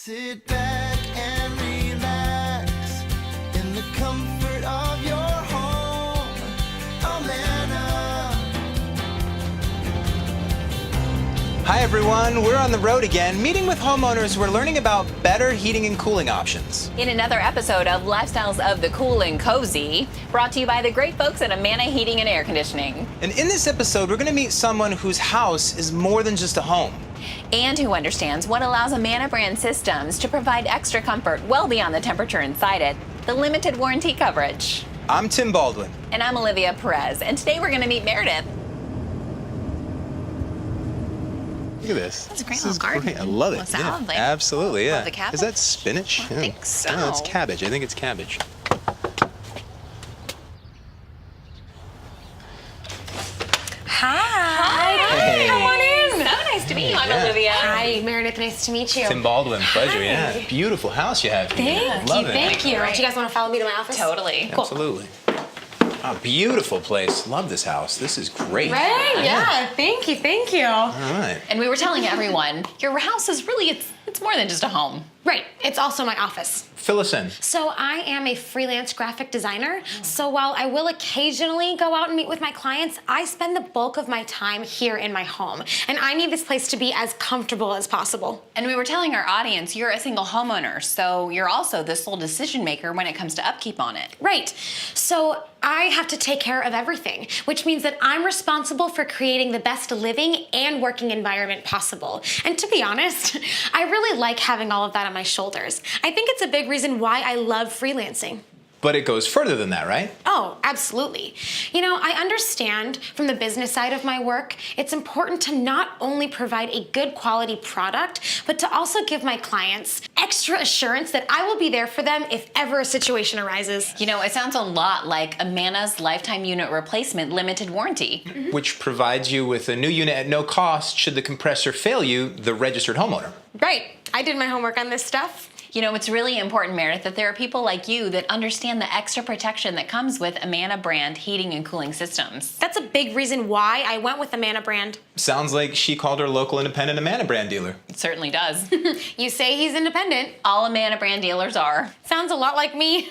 Sit back and relax in the comfort of your home. Amana. Hi everyone, we're on the road again, meeting with homeowners who are learning about better heating and cooling options. In another episode of Lifestyles of the Cool and Cozy, brought to you by the great folks at Amana Heating and Air Conditioning. And in this episode, we're going to meet someone whose house is more than just a home. And who understands what allows Amana brand systems to provide extra comfort well beyond the temperature inside it, the limited warranty coverage. I'm Tim Baldwin. And I'm Olivia Perez, and today we're going to meet Meredith. Look at this. That's a great This little is garden. great. I love it. Little salad, Yeah, like, absolutely, yeah. love the cabbage. Is that spinach? I think so. No, it's cabbage. I think it's cabbage. Hi. Hey. Come on in. So nice to meet you. I'm Yeah. Olivia. Hi, Meredith. Nice to meet you. Tim Baldwin, pleasure, Hi. yeah. Beautiful house you have here. Thank love you. it. Thank you. Right. Do you guys want to follow me to my office? Totally. Cool. Absolutely. Oh, beautiful place. Love this house. This is great. Right? Yeah. Thank you. Thank you. All right. And we were telling everyone, your house is really, it's more than just a home. Right. It's also my office. Fill us in. So I am a freelance graphic designer. So while I will occasionally go out and meet with my clients, I spend the bulk of my time here in my home. And I need this place to be as comfortable as possible. And we were telling our audience, you're a single homeowner, so you're also the sole decision maker when it comes to upkeep on it. Right. So I have to take care of everything, which means that I'm responsible for creating the best living and working environment possible. And to be honest, I really like having all of that on my shoulders. I think it's a big reason why I love freelancing. But it goes further than that, right? Oh, absolutely. You know, I understand from the business side of my work, it's important to not only provide a good quality product, but to also give my clients extra assurance that I will be there for them if ever a situation arises. You know, it sounds a lot like Amana's lifetime unit replacement limited warranty. Which provides you with a new unit at no cost should the compressor fail you, the registered homeowner. Right. I did my homework on this stuff. You know, it's really important, Meredith, that there are people like you that understand the extra protection that comes with Amana brand heating and cooling systems. That's a big reason why I went with the Amana brand. Sounds like she called her local independent Amana brand dealer. It certainly does. You say he's independent. All Amana brand dealers are. Sounds a lot like me.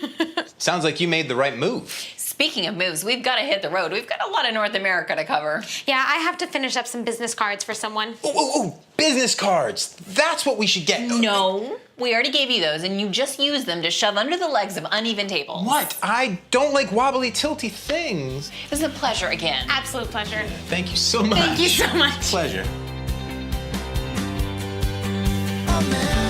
Sounds like you made the right move. Speaking of moves, we've got to hit the road. We've got a lot of North America to cover. Yeah, I have to finish up some business cards for someone. Oh, business cards. That's what we should get. No, we already gave you those, and you just used them to shove under the legs of uneven tables. What? I don't like wobbly, tilty things. It was a pleasure again. Absolute pleasure. Thank you so much. Thank you so much. Pleasure. Amana.